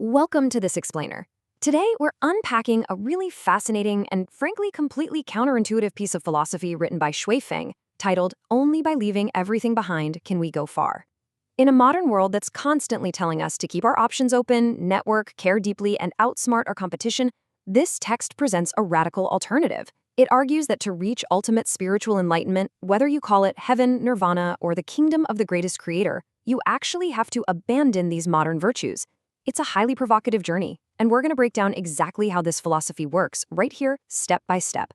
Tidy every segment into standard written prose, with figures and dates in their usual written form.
Welcome to This Explainer. Today, we're unpacking a really fascinating and frankly completely counterintuitive piece of philosophy written by Shui Feng, titled Only by Leaving Everything Behind Can We Go Far. In a modern world that's constantly telling us to keep our options open, network, care deeply, and outsmart our competition, this text presents a radical alternative. It argues that to reach ultimate spiritual enlightenment, whether you call it heaven, nirvana, or the kingdom of the greatest creator, you actually have to abandon these modern virtues. It's a highly provocative journey, and we're going to break down exactly how this philosophy works right here, step by step.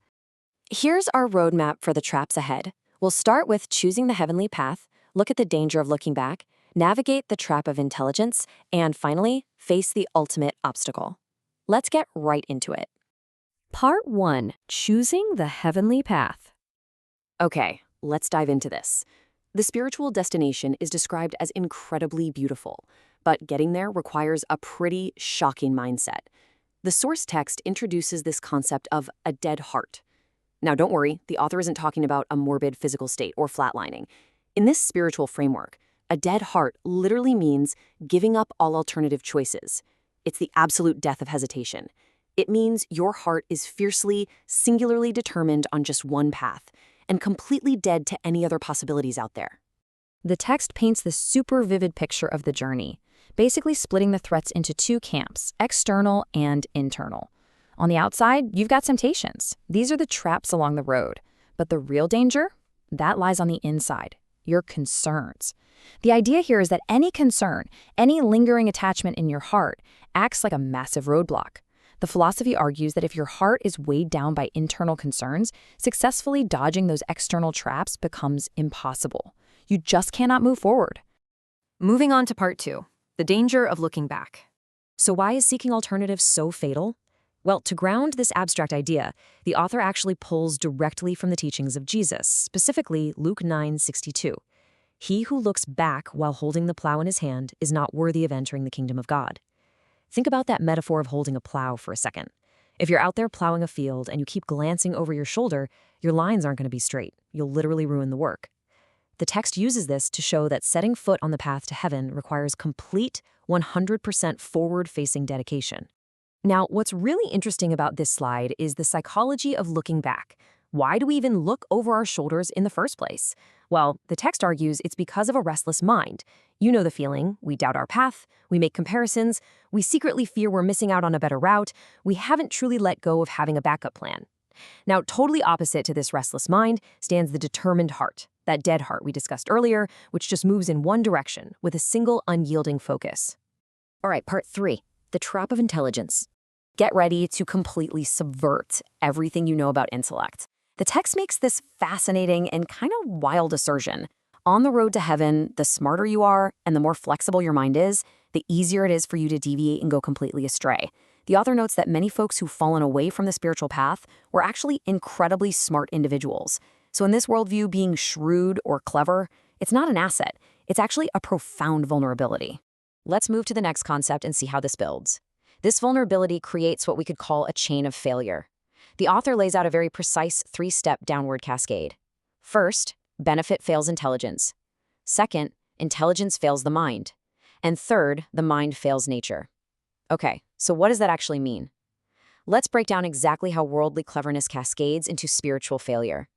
Here's our roadmap for the traps ahead. We'll start with choosing the heavenly path, look at the danger of looking back, navigate the trap of intelligence, and finally, face the ultimate obstacle. Let's get right into it. Part 1. Choosing the heavenly path. Okay, let's dive into this. The spiritual destination is described as incredibly beautiful, but getting there requires a pretty shocking mindset. The source text introduces this concept of a dead heart. Now, don't worry, the author isn't talking about a morbid physical state or flatlining. In this spiritual framework, a dead heart literally means giving up all alternative choices. It's the absolute death of hesitation. It means your heart is fiercely, singularly determined on just one path, and completely dead to any other possibilities out there. The text paints this super vivid picture of the journey, basically splitting the threats into two camps, external and internal. On the outside, you've got temptations. These are the traps along the road. But the real danger? That lies on the inside, your concerns. The idea here is that any concern, any lingering attachment in your heart, acts like a massive roadblock. The philosophy argues that if your heart is weighed down by internal concerns, successfully dodging those external traps becomes impossible. You just cannot move forward. Moving on to part 2, the danger of looking back. So why is seeking alternatives so fatal? Well, to ground this abstract idea, the author actually pulls directly from the teachings of Jesus, specifically Luke 9:62. He who looks back while holding the plow in his hand is not worthy of entering the kingdom of God. Think about that metaphor of holding a plow for a second. If you're out there plowing a field and you keep glancing over your shoulder, your lines aren't going to be straight. You'll literally ruin the work. The text uses this to show that setting foot on the path to heaven requires complete, 100% forward-facing dedication. Now, what's really interesting about this slide is the psychology of looking back. Why do we even look over our shoulders in the first place? Well, the text argues it's because of a restless mind. You know the feeling. We doubt our path, we make comparisons, we secretly fear we're missing out on a better route, we haven't truly let go of having a backup plan. Now, totally opposite to this restless mind stands the determined heart, that dead heart we discussed earlier, which just moves in one direction with a single unyielding focus. All right, part 3, the trap of intelligence. Get ready to completely subvert everything you know about intellect. The text makes this fascinating and kind of wild assertion. On the road to heaven, the smarter you are and the more flexible your mind is, the easier it is for you to deviate and go completely astray. The author notes that many folks who've fallen away from the spiritual path were actually incredibly smart individuals. So in this worldview, being shrewd or clever, it's not an asset. It's actually a profound vulnerability. Let's move to the next concept and see how this builds. This vulnerability creates what we could call a chain of failure. The author lays out a very precise 3-step downward cascade. First, benefit fails intelligence. Second, intelligence fails the mind. And third, the mind fails nature. Okay, so what does that actually mean? Let's break down exactly how worldly cleverness cascades into spiritual failure.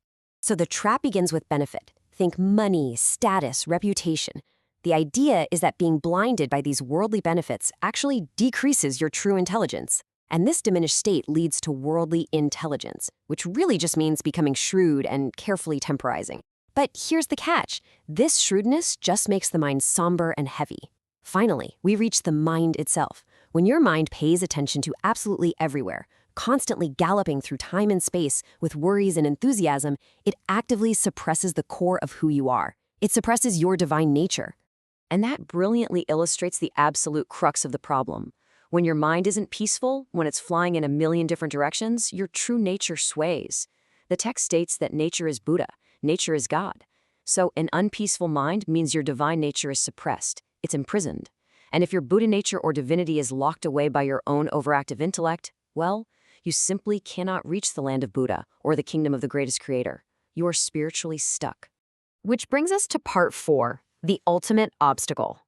So the trap begins with benefit. Think money, status, reputation. The idea is that being blinded by these worldly benefits actually decreases your true intelligence. And this diminished state leads to worldly intelligence, which really just means becoming shrewd and carefully temporizing. But here's the catch. This shrewdness just makes the mind somber and heavy. Finally, we reach the mind itself. When your mind pays attention to absolutely everywhere, constantly galloping through time and space with worries and enthusiasm, it actively suppresses the core of who you are. It suppresses your divine nature. And that brilliantly illustrates the absolute crux of the problem. When your mind isn't peaceful, when it's flying in a million different directions, your true nature sways. The text states that nature is Buddha, nature is God. So an unpeaceful mind means your divine nature is suppressed, it's imprisoned. And if your Buddha nature or divinity is locked away by your own overactive intellect, well, you simply cannot reach the land of Buddha or the kingdom of the greatest creator. You are spiritually stuck. Which brings us to part 4, the ultimate obstacle.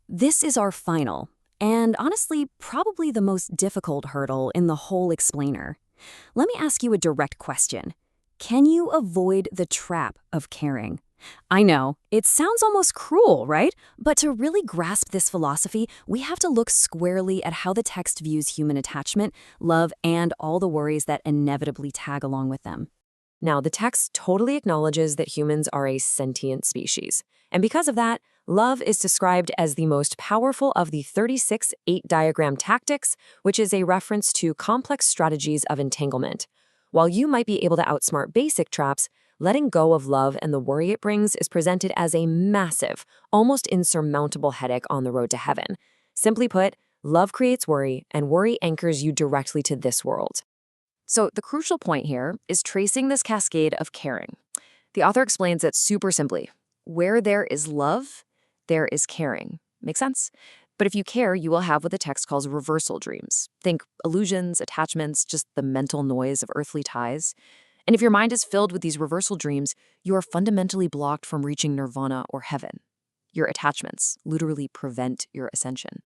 This is our final, and honestly, probably the most difficult hurdle in the whole explainer. Let me ask you a direct question. Can you avoid the trap of caring? I know, it sounds almost cruel, right? But to really grasp this philosophy, we have to look squarely at how the text views human attachment, love, and all the worries that inevitably tag along with them. Now, the text totally acknowledges that humans are a sentient species. And because of that, love is described as the most powerful of the 36 8-diagram tactics, which is a reference to complex strategies of entanglement. While you might be able to outsmart basic traps, letting go of love and the worry it brings is presented as a massive, almost insurmountable headache on the road to heaven. Simply put, love creates worry, and worry anchors you directly to this world. So the crucial point here is tracing this cascade of caring. The author explains it super simply. Where there is love, there is caring. Make sense? But if you care, you will have what the text calls reversal dreams. Think illusions, attachments, just the mental noise of earthly ties. And if your mind is filled with these reversal dreams, you are fundamentally blocked from reaching nirvana or heaven. Your attachments literally prevent your ascension.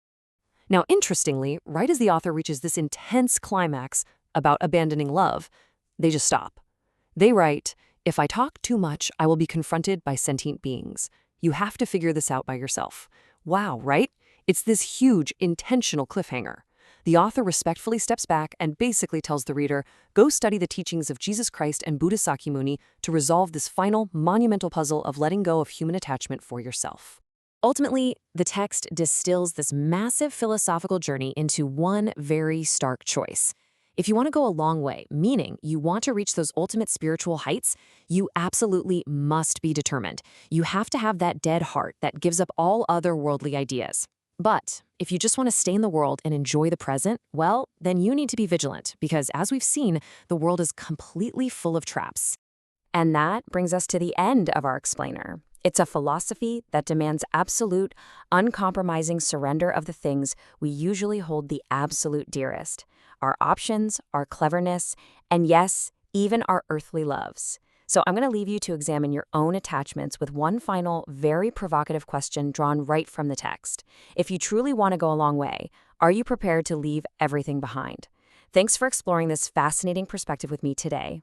Now, interestingly, right as the author reaches this intense climax about abandoning love, they just stop. They write, "If I talk too much, I will be confronted by sentient beings. You have to figure this out by yourself." Wow, right? It's this huge, intentional cliffhanger. The author respectfully steps back and basically tells the reader, go study the teachings of Jesus Christ and Buddha Sakyamuni to resolve this final, monumental puzzle of letting go of human attachment for yourself. Ultimately, the text distills this massive philosophical journey into one very stark choice. If you want to go a long way, meaning you want to reach those ultimate spiritual heights, you absolutely must be determined. You have to have that dead heart that gives up all other worldly ideas. But if you just want to stay in the world and enjoy the present, well, then you need to be vigilant because, as we've seen, the world is completely full of traps. And that brings us to the end of our explainer. It's a philosophy that demands absolute, uncompromising surrender of the things we usually hold the absolute dearest: our options, our cleverness, and yes, even our earthly loves. So I'm going to leave you to examine your own attachments with one final, very provocative question drawn right from the text. If you truly want to go a long way, are you prepared to leave everything behind? Thanks for exploring this fascinating perspective with me today.